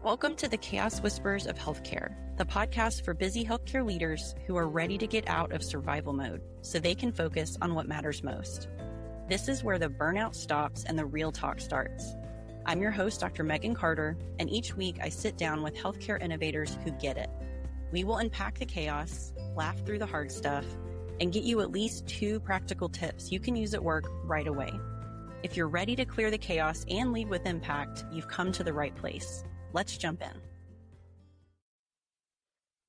Welcome to the Chaos Whispers of Healthcare, the podcast for busy healthcare leaders who are ready to get out of survival mode so they can focus on what matters most. This is where the burnout stops and the real talk starts. I'm your host, Dr. Megan Carter, and each week I sit down with healthcare innovators who get it. We will unpack the chaos, laugh through the hard stuff, and get you at least 2 practical tips you can use at work right away. If you're ready to clear the chaos and lead with impact, you've come to the right place. Let's jump in.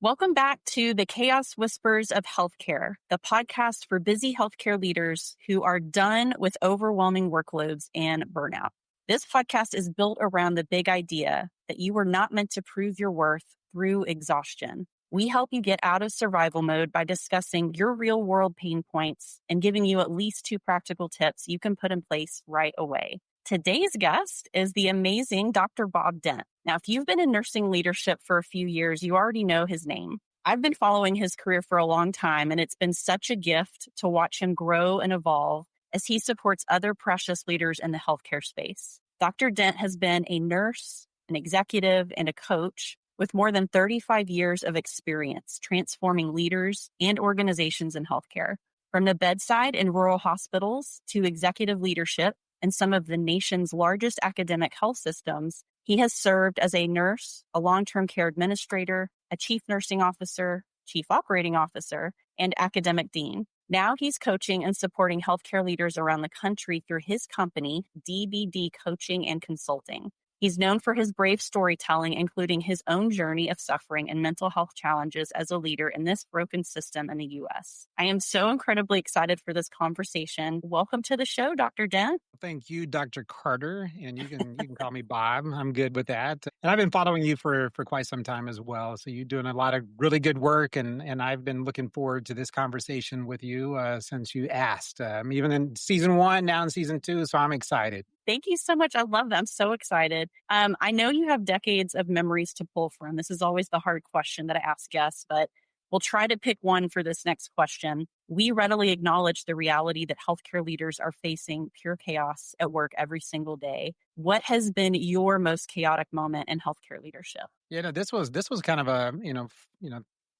Welcome back to the Chaos Whispers of Healthcare, the podcast for busy healthcare leaders who are done with overwhelming workloads and burnout. This podcast is built around the big idea that you were not meant to prove your worth through exhaustion. We help you get out of survival mode by discussing your real-world pain points and giving you at least 2 practical tips you can put in place right away. Today's guest is the amazing Dr. Bob Dent. Now, if you've been in nursing leadership for a few years, you already know his name. I've been following his career for a long time, and it's been such a gift to watch him grow and evolve as he supports other precious leaders in the healthcare space. Dr. Dent has been a nurse, an executive, and a coach with more than 35 years of experience transforming leaders and organizations in healthcare. From the bedside in rural hospitals to executive leadership in some of the nation's largest academic health systems, he has served as a nurse, a long-term care administrator, a chief nursing officer, chief operating officer, and academic dean. Now he's coaching and supporting healthcare leaders around the country through his company, DBD Coaching and Consulting. He's known for his brave storytelling, including his own journey of suffering and mental health challenges as a leader in this broken system in the U.S. I am so incredibly excited for this conversation. Welcome to the show, Dr. Dent. Thank you, Dr. Carter, and you can call me Bob. I'm good with that. And I've been following you for quite some time as well. So you're doing a lot of really good work, and I've been looking forward to this conversation with you since you asked. Even in season 1, now in season 2, so I'm excited. Thank you so much. I love that. I'm so excited. I know you have decades of memories to pull from. This is always the hard question that I ask guests, but we'll try to pick one for this next question. We readily acknowledge the reality that healthcare leaders are facing pure chaos at work every single day. What has been your most chaotic moment in healthcare leadership? This was kind of a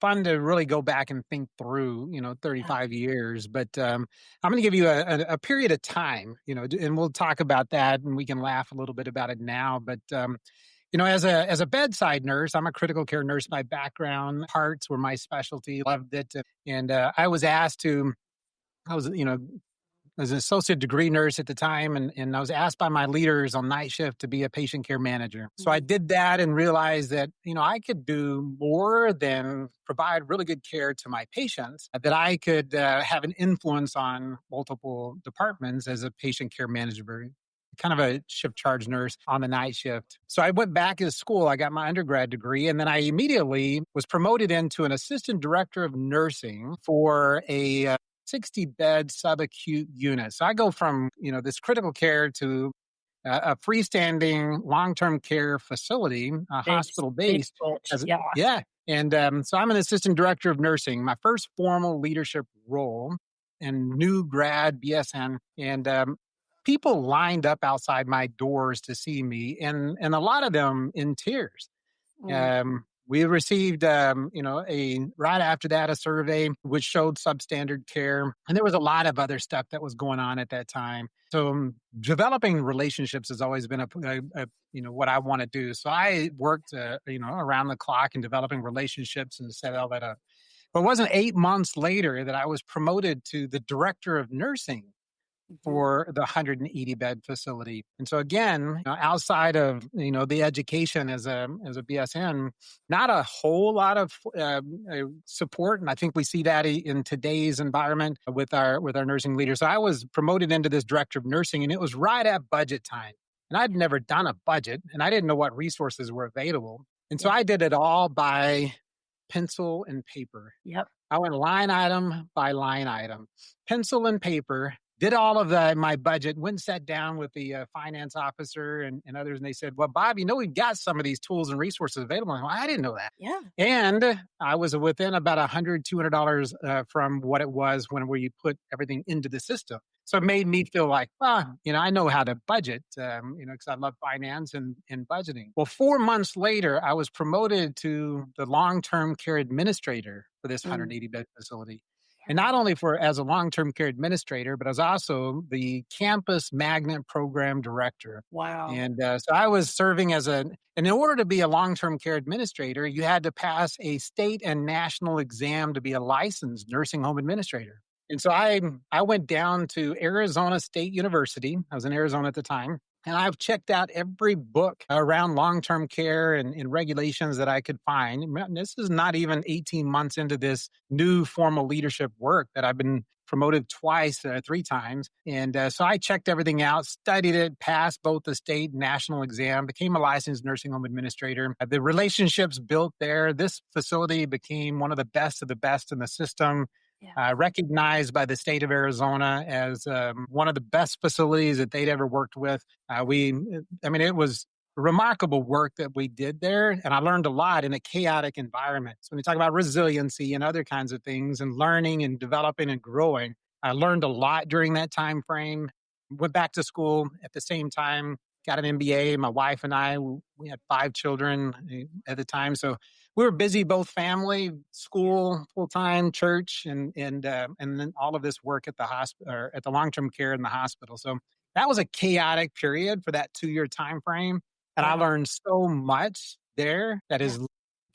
fun to really go back and think through 35 years. But I'm going to give you a period of time, and we'll talk about that, and we can laugh a little bit about it now. But as a bedside nurse, I'm a critical care nurse by background. Hearts were my specialty. Loved it. And I was asked to, I was an associate degree nurse at the time, and I was asked by my leaders on night shift to be a patient care manager. So I did that and realized that, I could do more than provide really good care to my patients, that I could have an influence on multiple departments as a patient care manager, kind of a shift charge nurse on the night shift. So I went back to school. I got my undergrad degree, and then I immediately was promoted into an assistant director of nursing for a 60-bed subacute unit. So I go from, this critical care to a freestanding long-term care facility, hospital-based. Yeah. And so I'm an assistant director of nursing, my first formal leadership role, and new grad BSN. And people lined up outside my doors to see me, and a lot of them in tears. We received, right after that, a survey which showed substandard care. And there was a lot of other stuff that was going on at that time. So developing relationships has always been what I want to do. So I worked, around the clock in developing relationships and set all that up. But it wasn't 8 months later that I was promoted to the director of nursing for the 180-bed facility. And so again, outside of, the education as a BSN, not a whole lot of support. And I think we see that in today's environment with our nursing leaders. So I was promoted into this director of nursing, and it was right at budget time. And I'd never done a budget, and I didn't know what resources were available. And so I did it all by pencil and paper. Yep. I went line item by line item, pencil and paper, did all of my budget, went and sat down with the finance officer and others, and they said, "Well, Bob, we've got some of these tools and resources available." I'm like, I didn't know that. Yeah. And I was within about $100, $200 from what it was when we put everything into the system. So it made me feel like, I know how to budget, because I love finance and budgeting. Well, 4 months later, I was promoted to the long-term care administrator for this Mm, 180 bed facility. And yeah. not only for as a long-term care administrator, but I was also the campus magnet program director. Wow. And so I was serving and in order to be a long-term care administrator, you had to pass a state and national exam to be a licensed nursing home administrator. And so I went down to Arizona State University. I was in Arizona at the time. And I've checked out every book around long-term care and regulations that I could find. This is not even 18 months into this new formal leadership work that I've been promoted twice, 3 times. And so I checked everything out, studied it, passed both the state and national exam, became a licensed nursing home administrator. The relationships built there, this facility became one of the best in the system. Yeah. Recognized by the state of Arizona as one of the best facilities that they'd ever worked with. It was remarkable work that we did there, and I learned a lot in a chaotic environment. So when you talk about resiliency and other kinds of things, and learning and developing and growing, I learned a lot during that time frame. Went back to school at the same time, got an MBA. My wife and I, we had 5 children at the time, so we were busy, both family, school, full time, church, and then all of this work at the hospital or at the long term care in the hospital. So that was a chaotic period for that 2 year time frame, and I Wow. learned so much there that Yeah. has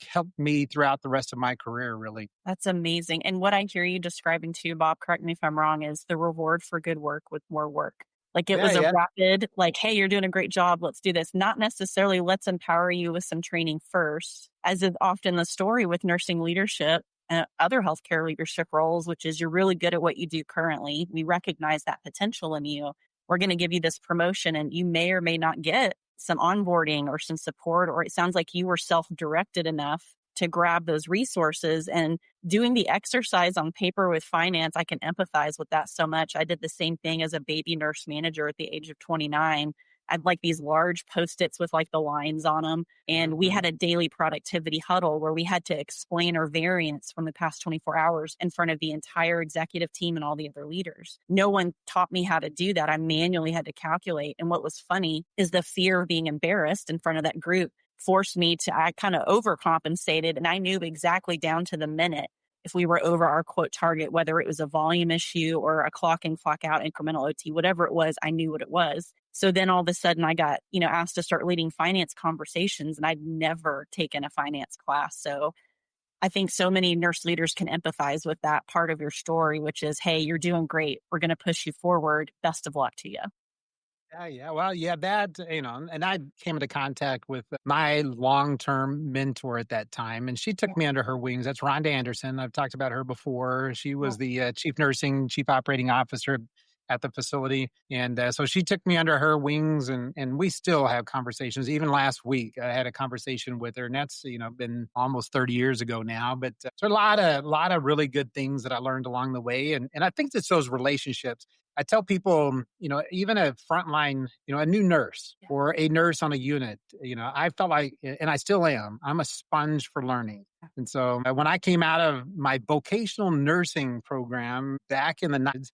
helped me throughout the rest of my career. Really, That's amazing. And what I hear you describing too, Bob, correct me if I'm wrong, is the reward for good work with more work. Like it yeah, was a yeah, rapid, like, hey, you're doing a great job. Let's do this. Not necessarily let's empower you with some training first, as is often the story with nursing leadership and other healthcare leadership roles, which is you're really good at what you do currently. We recognize that potential in you. We're going to give you this promotion, and you may or may not get some onboarding or some support, or it sounds like you were self directed enough to grab those resources. And doing the exercise on paper with finance, I can empathize with that so much. I did the same thing as a baby nurse manager at the age of 29. I'd like these large post-its with like the lines on them. And we mhm, had a daily productivity huddle where we had to explain our variance from the past 24 hours in front of the entire executive team and all the other leaders. No one taught me how to do that. I manually had to calculate. And what was funny is the fear of being embarrassed in front of that group forced me to, I kind of overcompensated, and I knew exactly down to the minute if we were over our quote target, whether it was a volume issue or a clock in, clock out incremental OT, whatever it was, I knew what it was. So then all of a sudden I got, asked to start leading finance conversations, and I'd never taken a finance class. So I think so many nurse leaders can empathize with that part of your story, which is, hey, you're doing great. We're going to push you forward. Best of luck to you. yeah, yeah. Well, yeah, and I came into contact with my long-term mentor at that time, and she Yeah. took me under her wings. That's Rhonda Anderson. I've talked about her before. She Yeah. was the chief operating officer at the facility, and so she took me under her wings, and we still have conversations. Even last week, I had a conversation with her, and that's been almost 30 years ago now. But there's a lot of really good things that I learned along the way, and I think it's those relationships. I tell people, even a frontline, a new nurse Yeah. or a nurse on a unit, I felt like, and I still am, I'm a sponge for learning. And so when I came out of my vocational nursing program back in the 90s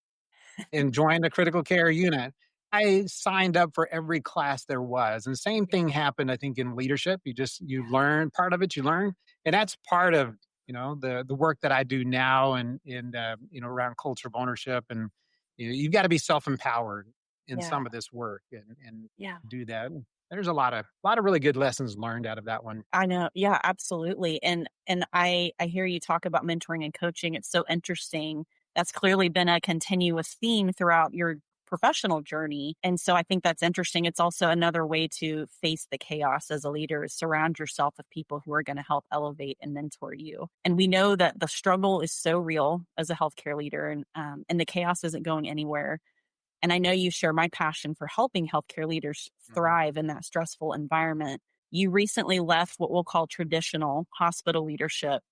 and joined a critical care unit, I signed up for every class there was. And same Yeah. thing happened, I think, in leadership. You learn part of it, you learn. And that's part of, the work that I do now and around culture of ownership. And you've got to be self-empowered in Yeah. some of this work and Yeah. do that. There's a lot of really good lessons learned out of that one. I know. Yeah, absolutely. And I hear you talk about mentoring and coaching. It's so interesting. That's clearly been a continuous theme throughout your professional journey. And so I think that's interesting. It's also another way to face the chaos as a leader is surround yourself with people who are going to help elevate and mentor you. And we know that the struggle is so real as a healthcare leader, and the chaos isn't going anywhere. And I know you share my passion for helping healthcare leaders Mhm. thrive in that stressful environment. You recently left what we'll call traditional hospital leadership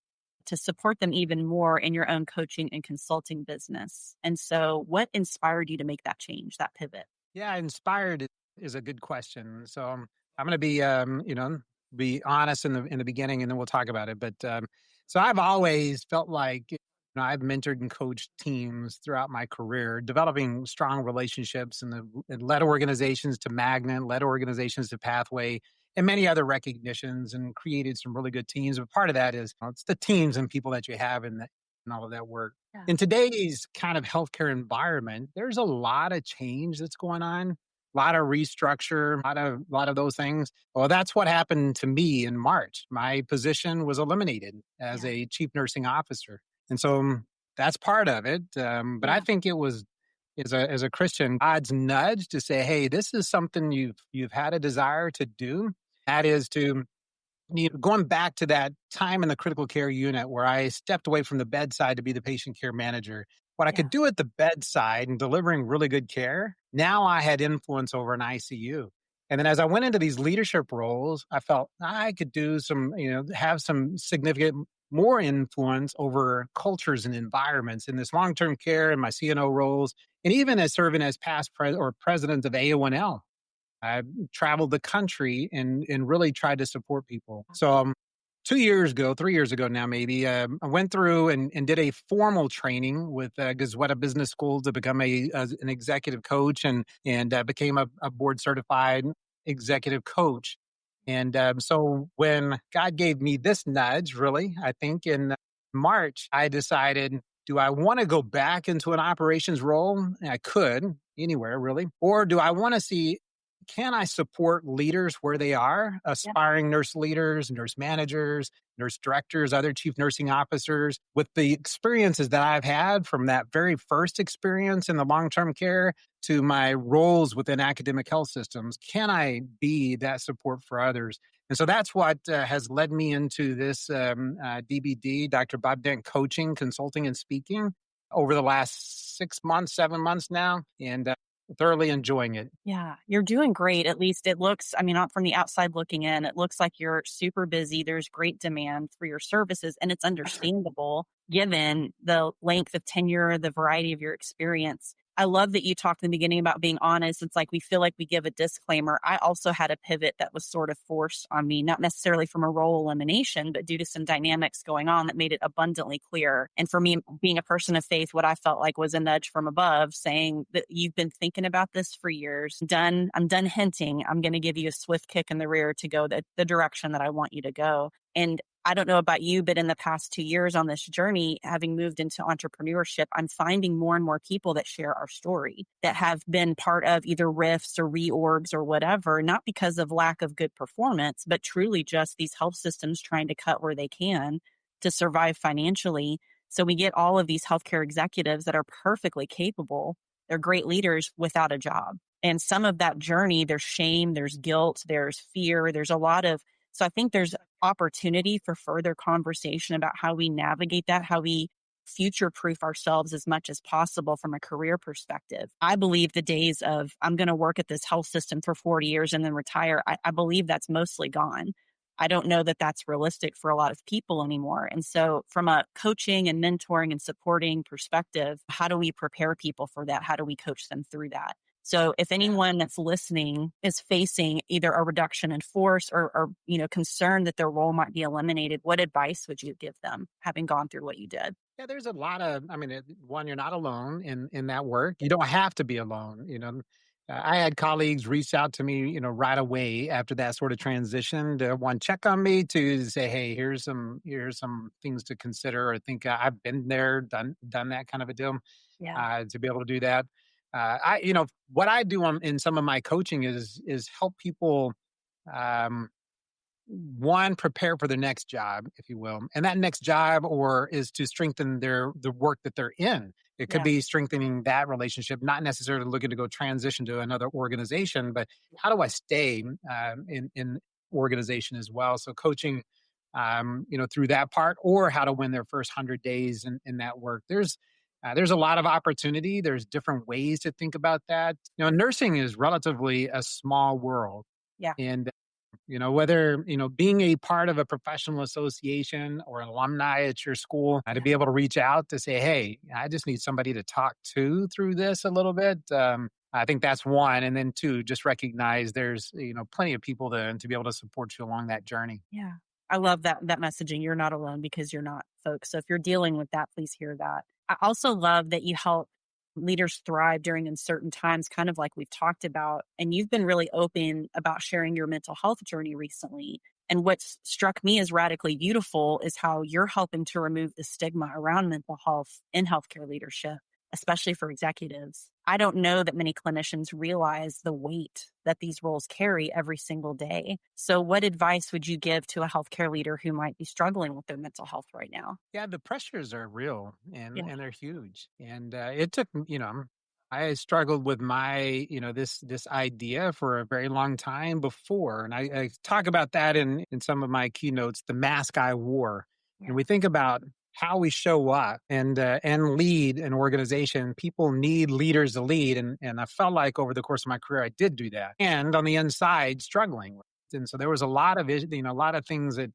to support them even more in your own coaching and consulting business. And so, what inspired you to make that change, that pivot? Yeah, inspired is a good question. So I'm going to be honest in the beginning, and then we'll talk about it. But so I've always felt like I've mentored and coached teams throughout my career, developing strong relationships and led organizations to Magnet, led organizations to Pathway, and many other recognitions, and created some really good teams. But part of that is it's the teams and people that you have and all of that work. Yeah. In today's kind of healthcare environment, there's a lot of change that's going on, a lot of restructure, a lot of those things. Well, that's what happened to me in March. My position was eliminated as Yeah. a chief nursing officer, and so that's part of it. But I Yeah. think it was as a Christian, God's nudge to say, "Hey, this is something you've had a desire to do. That is to." Going back to that time in the critical care unit where I stepped away from the bedside to be the patient care manager, what I Yeah. could do at the bedside and delivering really good care, now I had influence over an ICU. And then as I went into these leadership roles, I felt I could do have some significant more influence over cultures and environments in this long-term care and my CNO roles, and even as serving as or president of A1L. I traveled the country and really tried to support people. So 2 years ago, 3 years ago now, maybe, I went through and did a formal training with Gazweta Business School to become an executive coach and became a board certified executive coach. And so when God gave me this nudge, really, I think in March, I decided, do I want to go back into an operations role? I could anywhere really. Or do I want to see, can I support leaders where they are, Yeah. aspiring nurse leaders, nurse managers, nurse directors, other chief nursing officers, with the experiences that I've had from that very first experience in the long-term care to my roles within academic health systems? Can I be that support for others? And so that's what has led me into this DBD, Dr. Bob Dent Coaching, Consulting, and Speaking over the last 6 months, 7 months now, and thoroughly enjoying it. Yeah, you're doing great. At least it looks, I mean, not from the outside looking in, it looks like you're super busy. There's great demand for your services, and it's understandable given the length of tenure, the variety of your experience. I love that you talked in the beginning about being honest. It's like we feel like we give a disclaimer. I also had a pivot that was sort of forced on me, not necessarily from a role elimination, but due to some dynamics going on that made it abundantly clear. And for me, being a person of faith, what I felt like was a nudge from above saying that you've been thinking about this for years. I'm done hinting. I'm going to give you a swift kick in the rear to go the direction that I want you to go. And I don't know about you, but in the past 2 years on this journey, having moved into entrepreneurship, I'm finding more and more people that share our story that have been part of either rifts or reorgs or whatever, not because of lack of good performance, but truly just these health systems trying to cut where they can to survive financially. So we get all of these healthcare executives that are perfectly capable. They're great leaders without a job. And some of that journey, there's shame, there's guilt, there's fear, there's a lot of, so I think there's opportunity for further conversation about how we navigate that, how we future proof ourselves as much as possible from a career perspective. I believe the days of I'm going to work at this health system for 40 years and then retire, I believe that's mostly gone. I don't know that that's realistic for a lot of people anymore. And so from a coaching and mentoring and supporting perspective, how do we prepare people for that? How do we coach them through that? So if anyone that's listening is facing either a reduction in force or concerned that their role might be eliminated, what advice would you give them having gone through what you did? Yeah, there's a lot of, I mean, one, you're not alone in that work. You don't have to be alone. I had colleagues reach out to me, right away after that sort of transition to one, check on me, to say, hey, here's some things to consider. I think I've been there, done that kind of a deal, Yeah. to be able to do that. What I do in some of my coaching is help people, um, one, prepare for their next job, if you will, and that next job or is to strengthen the work that they're in. It could Yeah. be strengthening that relationship, not necessarily looking to go transition to another organization, but how do I stay in organization as well? So coaching, through that part, or how to win their first 100 days in that work. There's a lot of opportunity. There's different ways to think about that. Nursing is relatively a small world, Yeah. and Whether, being a part of a professional association or an alumni at your school, to be able to reach out to say, hey, I just need somebody to talk to through this a little bit. I think that's one. And then two, just recognize there's, plenty of people to be able to support you along that journey. Yeah. I love that messaging. You're not alone because you're not, folks. So if you're dealing with that, please hear that. I also love that you help leaders thrive during uncertain times, kind of like we've talked about. And you've been really open about sharing your mental health journey recently. And what's struck me as radically beautiful is how you're helping to remove the stigma around mental health in healthcare leadership, especially for executives. I don't know that many clinicians realize the weight that these roles carry every single day. So what advice would you give to a healthcare leader who might be struggling with their mental health right now? Yeah, the pressures are real and Yeah. and they're huge. And it took, I struggled with my, this idea for a very long time before. And I talk about that in some of my keynotes, the mask I wore. Yeah. And we think about how we show up and lead an organization. People need leaders to lead. And I felt like over the course of my career, I did do that. And on the inside, struggling with it. And so there was a lot of, a lot of things that,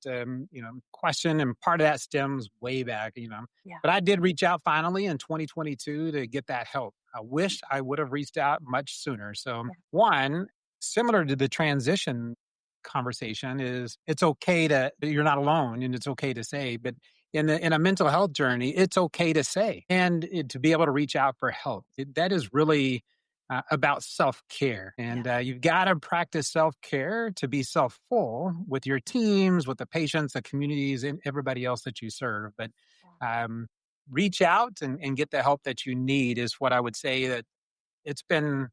question. And part of that stems way back, Yeah. but I did reach out finally in 2022 to get that help. I wish I would have reached out much sooner. So, one, similar to the transition conversation, is it's okay you're not alone and it's okay to say, but in a mental health journey, it's okay to say and to be able to reach out for help. That is really about self-care. And you've got to practice self-care to be self-full with your teams, with the patients, the communities, and everybody else that you serve. But um, reach out and get the help that you need is what I would say. That it's been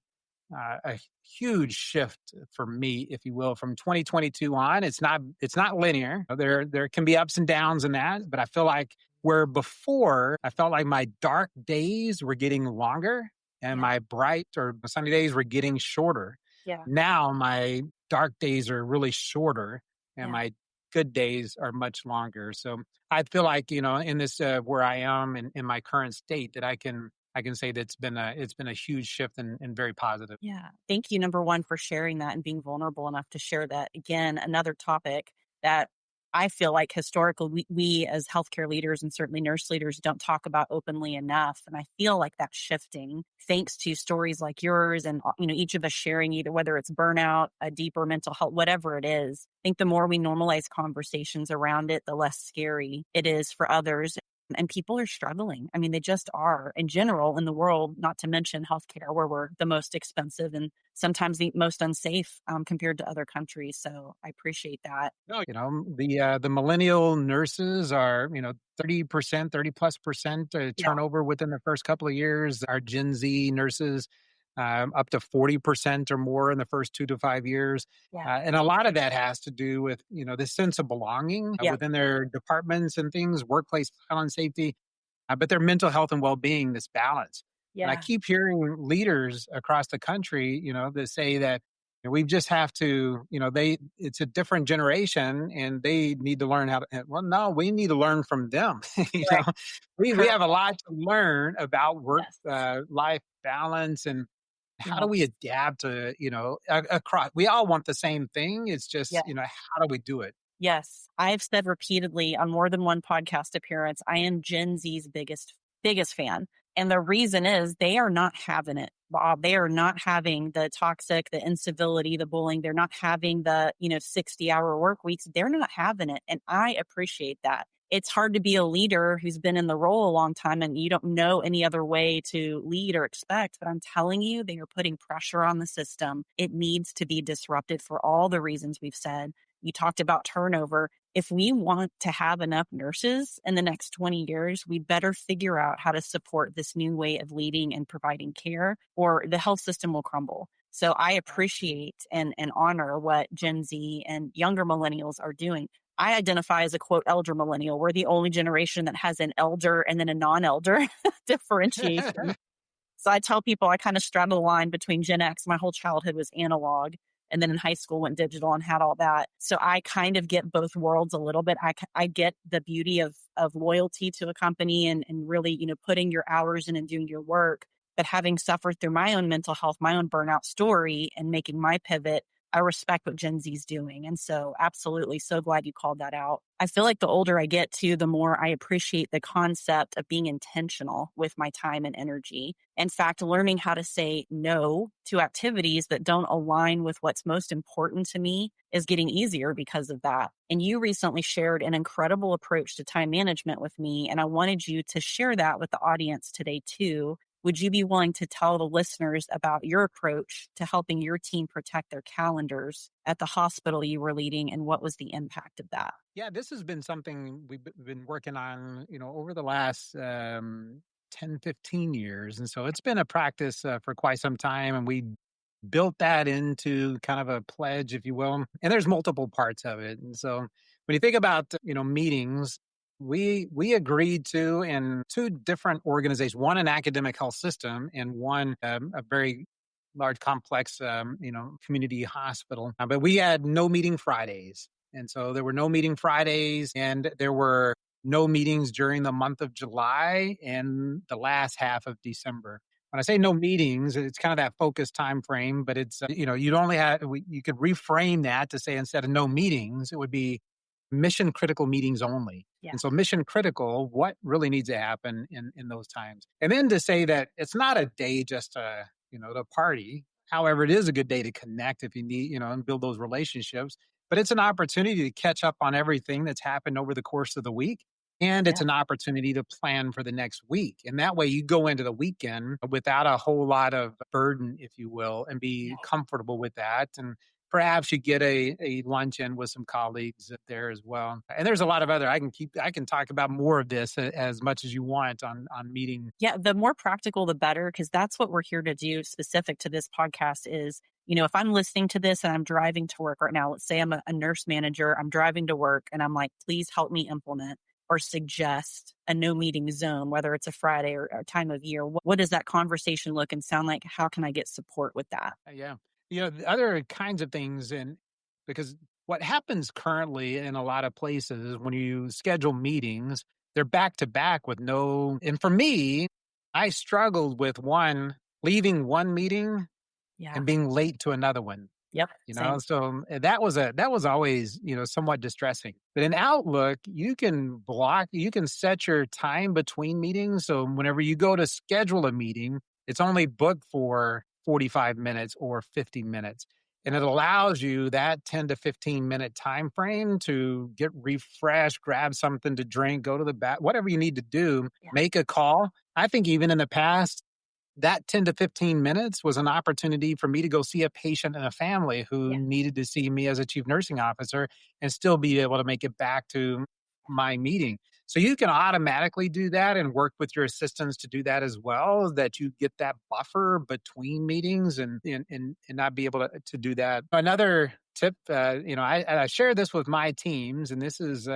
a huge shift for me, if you will, from 2022 on. It's not linear. There can be ups and downs in that, but I feel like where before I felt like my dark days were getting longer and my bright or sunny days were getting shorter. Yeah. Now my dark days are really shorter and my good days are much longer. So I feel like, in this where I am in my current state, that I can say that it's been a huge shift and very positive. Yeah. Thank you, number one, for sharing that and being vulnerable enough to share that. Again, another topic that I feel like historically we as healthcare leaders and certainly nurse leaders don't talk about openly enough. And I feel like that's shifting thanks to stories like yours and, each of us sharing either whether it's burnout, a deeper mental health, whatever it is. I think the more we normalize conversations around it, the less scary it is for others. And people are struggling. I mean, they just are in general in the world, not to mention healthcare, where we're the most expensive and sometimes the most unsafe compared to other countries. So I appreciate that. No, the millennial nurses are 30%, 30+% turnover within the first couple of years. Our Gen Z nurses up to 40% or more in the first 2 to 5 years. And a lot of that has to do with, this sense of belonging within their departments and things, workplace health and safety, but their mental health and well-being, this balance. And I keep hearing leaders across the country, that say that we just have to, it's a different generation and they need to learn how to, well, no, we need to learn from them. We have a lot to learn about work, life balance and how do we adapt to, across, we all want the same thing. It's just, how do we do it? Yes. I've said repeatedly on more than one podcast appearance, I am Gen Z's biggest fan. And the reason is they are not having it, Bob. They are not having the toxic, the incivility, the bullying. They're not having the, 60-hour work weeks. They're not having it. And I appreciate that. It's hard to be a leader who's been in the role a long time and you don't know any other way to lead or expect. But I'm telling you, they are putting pressure on the system. It needs to be disrupted for all the reasons we've said. You talked about turnover. If we want to have enough nurses in the next 20 years, we better figure out how to support this new way of leading and providing care, or the health system will crumble. So I appreciate and honor what Gen Z and younger millennials are doing. I identify as a quote elder millennial. We're the only generation that has an elder and then a non-elder differentiation. So I tell people I kind of straddle the line between Gen X. My whole childhood was analog. And then in high school went digital and had all that. So I kind of get both worlds a little bit. I get the beauty of loyalty to a company and really, putting your hours in and doing your work. But having suffered through my own mental health, my own burnout story and making my pivot, I respect what Gen Z's doing. And so absolutely so glad you called that out. I feel like the older I get too, the more I appreciate the concept of being intentional with my time and energy. In fact, learning how to say no to activities that don't align with what's most important to me is getting easier because of that. And you recently shared an incredible approach to time management with me, and I wanted you to share that with the audience today too. Would you be willing to tell the listeners about your approach to helping your team protect their calendars at the hospital you were leading, and what was the impact of that? Yeah, this has been something we've been working on, over the last 10, 15 years. And so it's been a practice for quite some time. And we built that into kind of a pledge, if you will. And there's multiple parts of it. And so when you think about, meetings, we agreed to in two different organizations, one an academic health system and one a very large complex, community hospital. But we had no meeting Fridays. And so there were no meeting Fridays and there were no meetings during the month of July and the last half of December. When I say no meetings, it's kind of that focused time frame, but it's, you'd only have, you could reframe that to say instead of no meetings, it would be mission critical meetings only. Yeah. And so mission critical, what really needs to happen in those times? And then to say that it's not a day just to party. However, it is a good day to connect if you need, and build those relationships. But it's an opportunity to catch up on everything that's happened over the course of the week. And it's Yeah. an opportunity to plan for the next week. And that way you go into the weekend without a whole lot of burden, if you will, and be comfortable with that. And perhaps you get a luncheon with some colleagues there as well. And there's a lot of other, I can talk about more of this as much as you want on meeting. Yeah, the more practical, the better, because that's what we're here to do specific to this podcast is, if I'm listening to this and I'm driving to work right now, let's say I'm a nurse manager, I'm driving to work and I'm like, please help me implement or suggest a no meeting zone, whether it's a Friday or time of year. What does that conversation look and sound like? How can I get support with that? Yeah. The other kinds of things, and because what happens currently in a lot of places when you schedule meetings, they're back to back with no. And for me, I struggled with leaving one meeting Yeah. and being late to another one. Yep. Same. So that was always, somewhat distressing. But in Outlook, you can set your time between meetings. So whenever you go to schedule a meeting, it's only booked for 45 minutes or 50 minutes. And it allows you that 10 to 15-minute time frame to get refreshed, grab something to drink, go to the bath, whatever you need to do, make a call. I think even in the past, that 10 to 15 minutes was an opportunity for me to go see a patient and a family who needed to see me as a chief nursing officer and still be able to make it back to my meeting. So you can automatically do that and work with your assistants to do that as well, that you get that buffer between meetings and not be able to do that. Another tip, I share this with my teams, and this is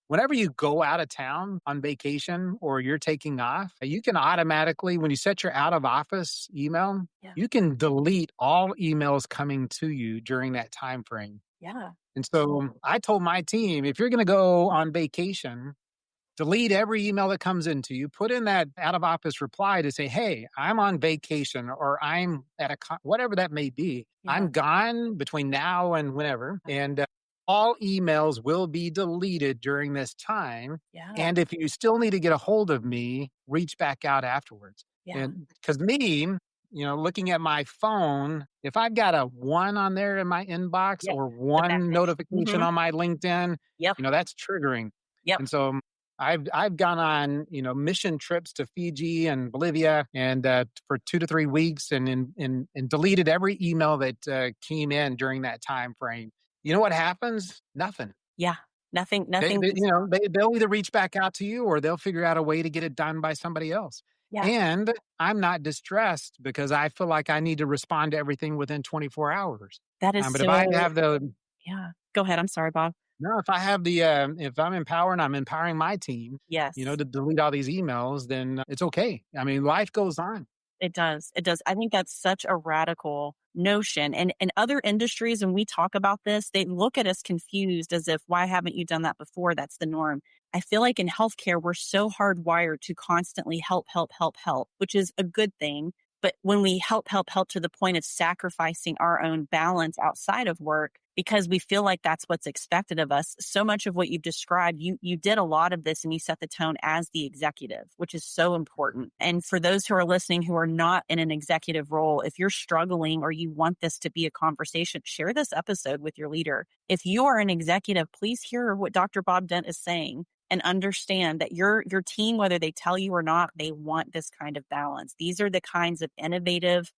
whenever you go out of town on vacation or you're taking off, you can automatically, when you set your out of office email, you can delete all emails coming to you during that time frame. Yeah. And so I told my team, if you're going to go on vacation, delete every email that comes into you, put in that out of office reply to say, hey, I'm on vacation or I'm at whatever that may be. Yeah. I'm gone between now and whenever. And all emails will be deleted during this time. Yeah. And if you still need to get a hold of me, reach back out afterwards. Yeah. And because me, looking at my phone, if I've got a 1 on there in my inbox or one notification on my LinkedIn, that's triggering. Yep. And so I've gone on, mission trips to Fiji and Bolivia and for 2 to 3 weeks and deleted every email that came in during that time frame. You know what happens? Nothing. Yeah. Nothing. They'll either reach back out to you or they'll figure out a way to get it done by somebody else. Yeah. And I'm not distressed because I feel like I need to respond to everything within 24 hours. That is but if I have yeah. Go ahead. I'm sorry, Bob. No, if I have if I'm empowering my team, Yes. to delete all these emails, then it's okay. I mean, life goes on. It does. It does. I think that's such a radical notion. And in other industries, when we talk about this, they look at us confused as if, why haven't you done that before? That's the norm. I feel like in healthcare, we're so hardwired to constantly help, which is a good thing. But when we help to the point of sacrificing our own balance outside of work, because we feel like that's what's expected of us, so much of what you've described, you did a lot of this and you set the tone as the executive, which is so important. And for those who are listening who are not in an executive role, if you're struggling or you want this to be a conversation, share this episode with your leader. If you are an executive, please hear what Dr. Bob Dent is saying and understand that your team, whether they tell you or not, they want this kind of balance. These are the kinds of innovative,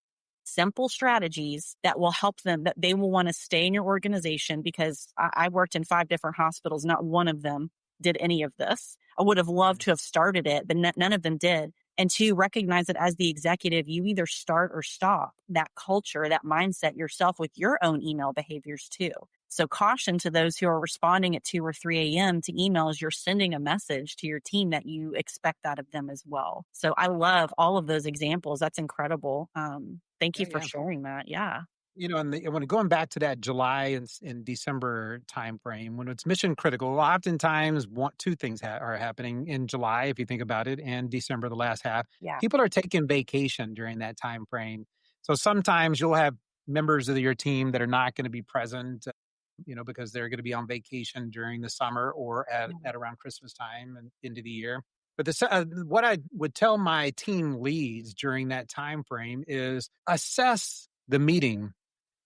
simple strategies that will help them, that they will want to stay in your organization, because I worked in 5 different hospitals. Not one of them did any of this. I would have loved to have started it, but none of them did. And 2, recognize that as the executive, you either start or stop that culture, that mindset yourself with your own email behaviors too. So caution to those who are responding at 2 or 3 a.m. to emails. You're sending a message to your team that you expect that of them as well. So I love all of those examples. That's incredible. Thank you for sharing that. Yeah. And when going back to that July and December timeframe, when it's mission critical, oftentimes 2 things are happening in July, if you think about it, and December, the last half. Yeah. People are taking vacation during that time frame. So sometimes you'll have members of your team that are not going to be present, because they're going to be on vacation during the summer or at around Christmas time and into the year. But what I would tell my team leads during that time frame is assess the meeting.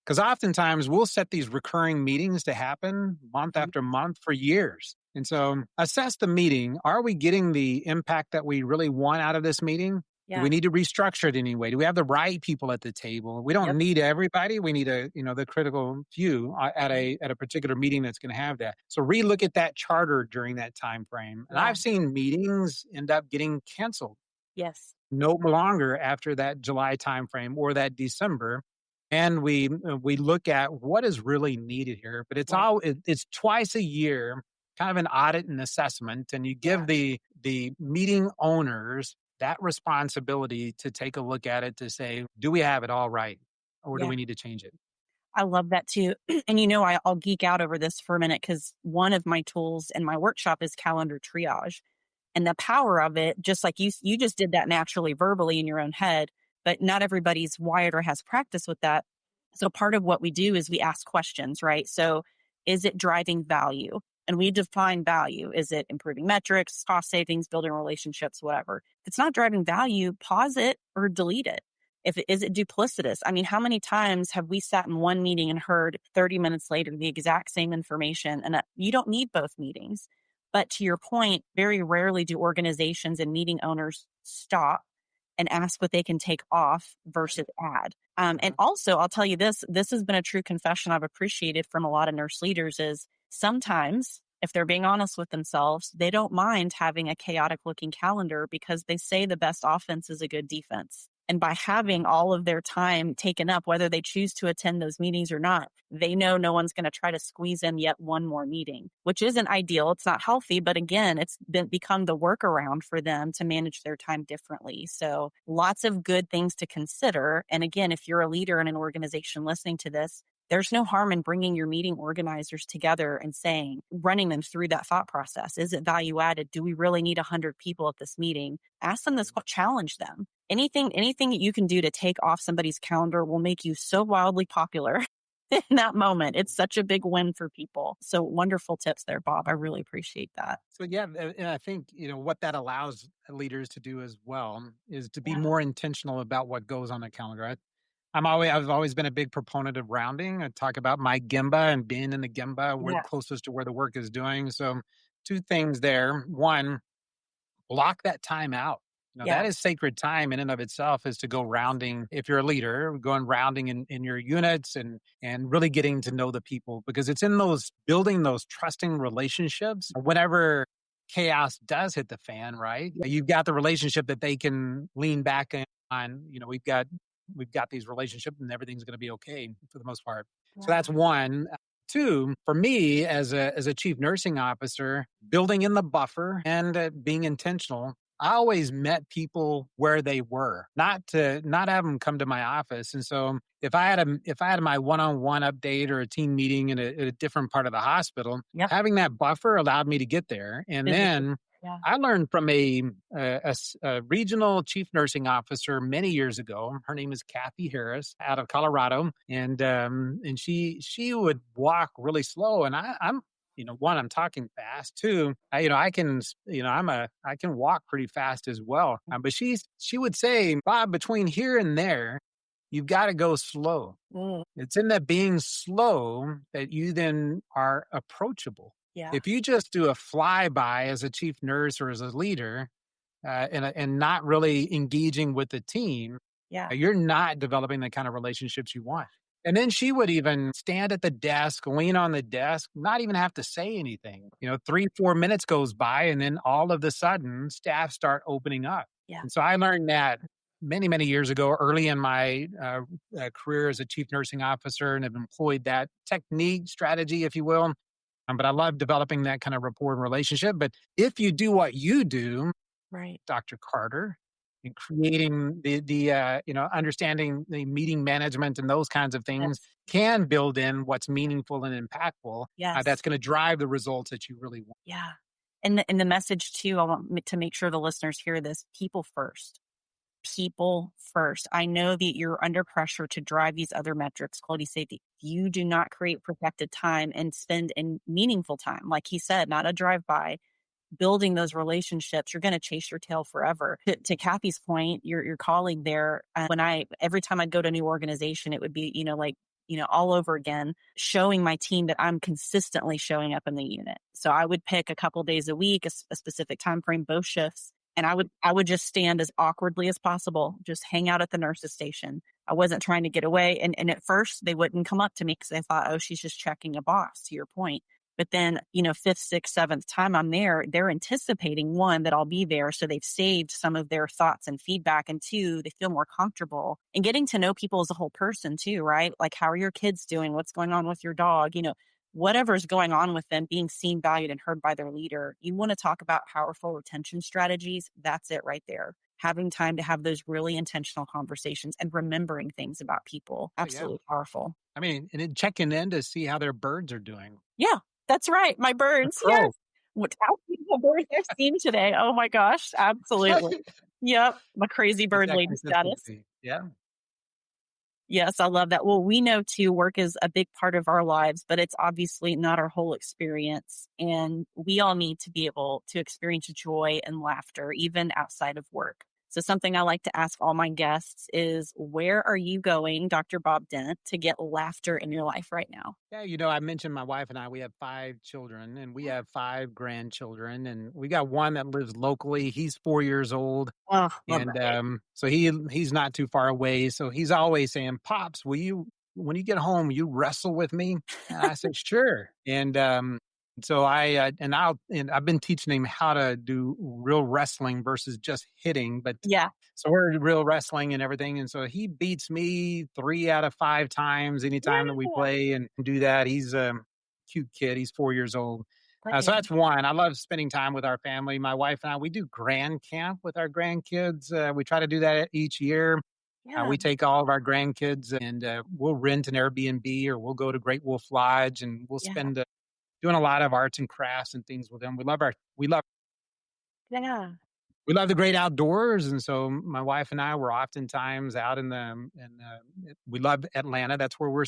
Because oftentimes we'll set these recurring meetings to happen month after month for years. And so assess the meeting. Are we getting the impact that we really want out of this meeting? Yeah. Do we need to restructure it anyway? Do we have the right people at the table? We don't need everybody. We need the critical few at a particular meeting that's going to have that. So relook at that charter during that time frame. And I've seen meetings end up getting canceled. Yes. No longer after that July timeframe or that December. And we look at what is really needed here, but it's twice a year, kind of an audit and assessment, and you give the meeting owners that responsibility to take a look at it to say, do we have it all right, or do we need to change it? I love that too. And I'll geek out over this for a minute, because one of my tools in my workshop is calendar triage, and the power of it, just like you just did that naturally verbally in your own head. But not everybody's wired or has practice with that. So part of what we do is we ask questions, right? So is it driving value? And we define value. Is it improving metrics, cost savings, building relationships, whatever? If it's not driving value, pause it or delete it. Is it duplicitous? I mean, how many times have we sat in one meeting and heard 30 minutes later the exact same information? And you don't need both meetings. But to your point, very rarely do organizations and meeting owners stop and ask what they can take off versus add. And also, I'll tell you this has been a true confession I've appreciated from a lot of nurse leaders, is sometimes, if they're being honest with themselves, they don't mind having a chaotic looking calendar, because they say the best offense is a good defense. And by having all of their time taken up, whether they choose to attend those meetings or not, they know no one's going to try to squeeze in yet one more meeting, which isn't ideal. It's not healthy, but again, it's become the workaround for them to manage their time differently. So lots of good things to consider. And again, if you're a leader in an organization listening to this, there's no harm in bringing your meeting organizers together and running them through that thought process. Is it value added? Do we really need 100 people at this meeting? Ask them this, challenge them. Anything that you can do to take off somebody's calendar will make you so wildly popular in that moment. It's such a big win for people. So wonderful tips there, Bob. I really appreciate that. So and I think, what that allows leaders to do as well is to be more intentional about what goes on the calendar. I've always been a big proponent of rounding. I talk about my Gemba and being in the Gemba, we're closest to where the work is doing. So 2 things there. One, block that time out. That is sacred time in and of itself, is to go rounding. If you're a leader, going rounding in your units and really getting to know the people, because it's in those building those trusting relationships. Whenever chaos does hit the fan, right? You've got the relationship that they can lean back on. We've got these relationships and everything's going to be okay for the most part. Yeah. So that's one. 2, for me as a chief nursing officer, building in the buffer and being intentional. I always met people where they were, not have them come to my office. And so if I had my one-on-one update or a team meeting in a different part of the hospital, having that buffer allowed me to get there. And then Yeah. I learned from a regional chief nursing officer many years ago. Her name is Kathy Harris out of Colorado, and she would walk really slow, and I'm one, I'm talking fast. Two, I can I can walk pretty fast as well. But she would say, Bob, between here and there, you've got to go slow. Mm, It's in that being slow that you then are approachable. yeah. If you just do a flyby as a chief nurse or as a leader, and not really engaging with the team, Yeah. you're not developing the kind of relationships you want. And then she would even stand at the desk, lean on the desk, not even have to say anything. 3, 4 minutes goes by, and then all of the sudden, staff start opening up. Yeah. And so I learned that many, many years ago, early in my career as a chief nursing officer, and have employed that technique, strategy, if you will. But I love developing that kind of rapport and relationship. But if you do what you do, Right. Dr. Carter, and creating the understanding the meeting management and those kinds of things Yes. can build in what's meaningful and impactful. That's Yes. going to drive the results that you really want. Yeah. And the message too, I want to make sure the listeners hear this: people first. People first. I know that you're under pressure to drive these other metrics, quality, safety. You do not create protected time and spend in meaningful time. Like he said, not a drive by, building those relationships, you're going to chase your tail forever. To Kathy's point, your colleague there, every time I'd go to a new organization, it would be, all over again, showing my team that I'm consistently showing up in the unit. So I would pick a couple days a week, a specific time frame, both shifts. And I would just stand as awkwardly as possible, just hang out at the nurse's station. I wasn't trying to get away. And at first they wouldn't come up to me because they thought, oh, she's just checking a box, to your point. But then, fifth, sixth, seventh time I'm there, they're anticipating, one, that I'll be there. So they've saved some of their thoughts and feedback. And two, they feel more comfortable and getting to know people as a whole person too, right? Like, how are your kids doing? What's going on with your dog? Whatever's going on with them, being seen, valued, and heard by their leader. You want to talk about powerful retention strategies? That's it right there. Having time to have those really intentional conversations and remembering things about people. Oh, yeah. Absolutely powerful. I mean, and then checking in to see how their birds are doing. Yeah, that's right. My The birds. Yes. crow. How many birds I've seen today. Oh my gosh. Absolutely. Yep. My crazy It's bird that lady status. consistency. Yeah. Yes, I love that. Well, we know too, work is a big part of our lives, but it's obviously not our whole experience. And we all need to be able to experience joy and laughter, even outside of work. So something I like to ask all my guests is, where are you going, Dr. Bob Dent, to get laughter in your life right now? Yeah, I mentioned my wife and I, we have 5 children and we have 5 grandchildren, and we got one that lives locally. He's 4 years old. Oh, love And that. so he's not too far away. So he's always saying, Pops, when you get home, you wrestle with me? And I said, sure. And so I've been teaching him how to do real wrestling versus just hitting. But Yeah. so we're real wrestling and everything. And so he beats me 3 out of 5 times anytime that we Yeah. play and do that. He's a cute kid. He's 4 years old. So Yeah. that's one. I love spending time with our family. My wife and I, we do grand camp with our grandkids. We try to do that each year. Yeah. We take all of our grandkids and we'll rent an Airbnb or we'll go to Great Wolf Lodge, and we'll Yeah. spend doing a lot of arts and crafts and things with them. Yeah. We love the great outdoors, and so my wife and I were oftentimes out we love Atlanta. That's where we're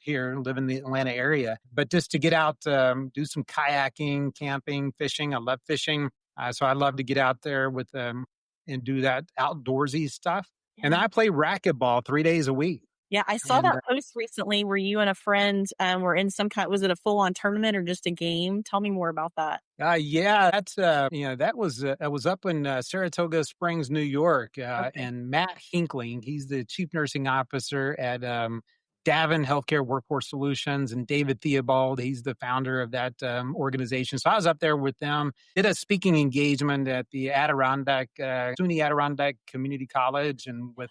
here, live in the Atlanta area. But just to get out, do some kayaking, camping, fishing. I love fishing, so I love to get out there with them and do that outdoorsy stuff. And Yeah. I play racquetball 3 days a week. Yeah, I saw And that post recently where you and a friend were in some kind. Was it a full on tournament or just a game? Tell me more about that. Yeah, that's that was I was up in Saratoga Springs, New York, Okay. and Matt Hinkling, he's the chief nursing officer at Davin Healthcare Workforce Solutions, and David Theobald, he's the founder of that organization. So I was up there with them, did a speaking engagement at the SUNY Adirondack Community College, and with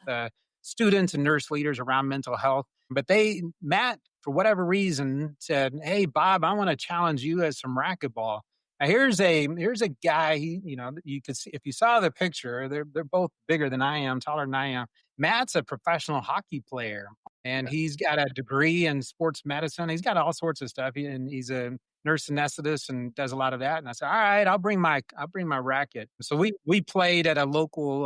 students and nurse leaders around mental health. But Matt, for whatever reason, said, "Hey, Bob, I want to challenge you as some racquetball." Now, here's a guy. You could see if you saw the picture. They're both bigger than I am, taller than I am. Matt's a professional hockey player, and he's got a degree in sports medicine. He's got all sorts of stuff, and he's a nurse anesthetist and does a lot of that. And I said, all right, I'll bring my racket. So we played at a local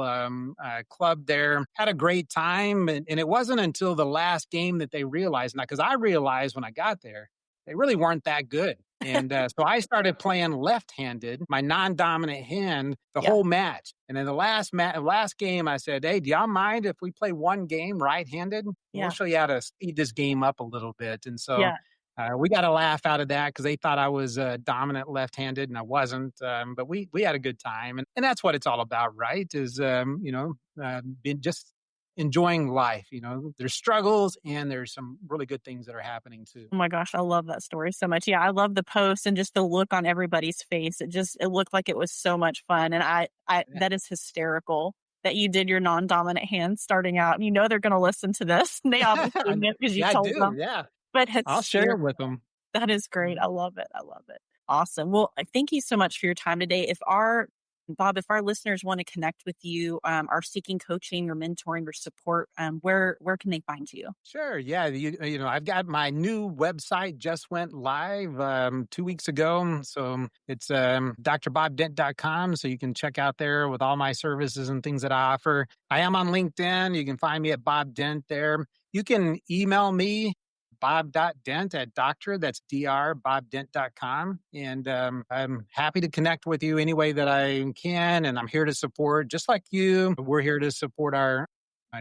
club there, had a great time. And it wasn't until the last game that they realized, now, because I realized when I got there, they really weren't that good. And so I started playing left-handed, my non-dominant hand, the Yeah. whole match. And in the last game, I said, hey, do y'all mind if we play one game right-handed? Yeah. We'll show you how to speed this game up a little bit. And so Yeah. we got a laugh out of that because they thought I was dominant left-handed and I wasn't. But we had a good time. And that's what it's all about, right? Is, being just enjoying life. There's struggles and there's some really good things that are happening too. Oh my gosh, I love that story so much. Yeah, I love the post and just the look on everybody's face. It looked like it was so much fun. And I that is hysterical that you did your non-dominant hand starting out. And they're going to listen to this. And they obviously know because you Yeah, I told do. them. Yeah. But I'll share it with them. that is great. I love it. I love it. Awesome. Well, thank you so much for your time today. Bob, if our listeners want to connect with you, are seeking coaching or mentoring or support, where can they find you? Sure. Yeah. I've got my new website just went live 2 weeks ago. So it's drbobdent.com. So you can check out there with all my services and things that I offer. I am on LinkedIn. You can find me at Bob Dent there. You can email me, bob.dent at doctor, that's drbobdent.com. And I'm happy to connect with you any way that I can. And I'm here to support, just like you, we're here to support our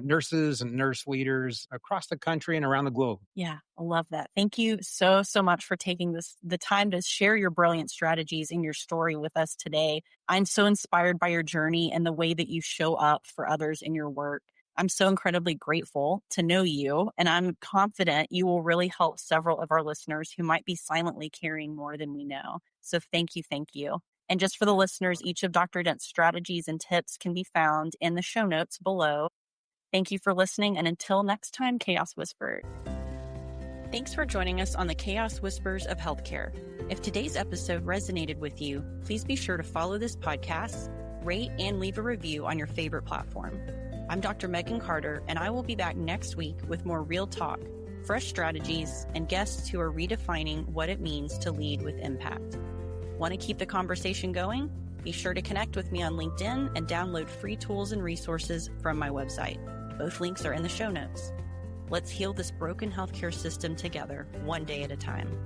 nurses and nurse leaders across the country and around the globe. Yeah, I love that. Thank you so much for taking the time to share your brilliant strategies and your story with us today. I'm so inspired by your journey and the way that you show up for others in your work. I'm so incredibly grateful to know you, and I'm confident you will really help several of our listeners who might be silently carrying more than we know. So thank you, thank you. And just for the listeners, each of Dr. Dent's strategies and tips can be found in the show notes below. Thank you for listening, and until next time, Chaos Whispered. Thanks for joining us on the Chaos Whispers of Healthcare. If today's episode resonated with you, please be sure to follow this podcast, rate, and leave a review on your favorite platform. I'm Dr. Megan Carter, and I will be back next week with more real talk, fresh strategies, and guests who are redefining what it means to lead with impact. Want to keep the conversation going? Be sure to connect with me on LinkedIn and download free tools and resources from my website. Both links are in the show notes. Let's heal this broken healthcare system together, one day at a time.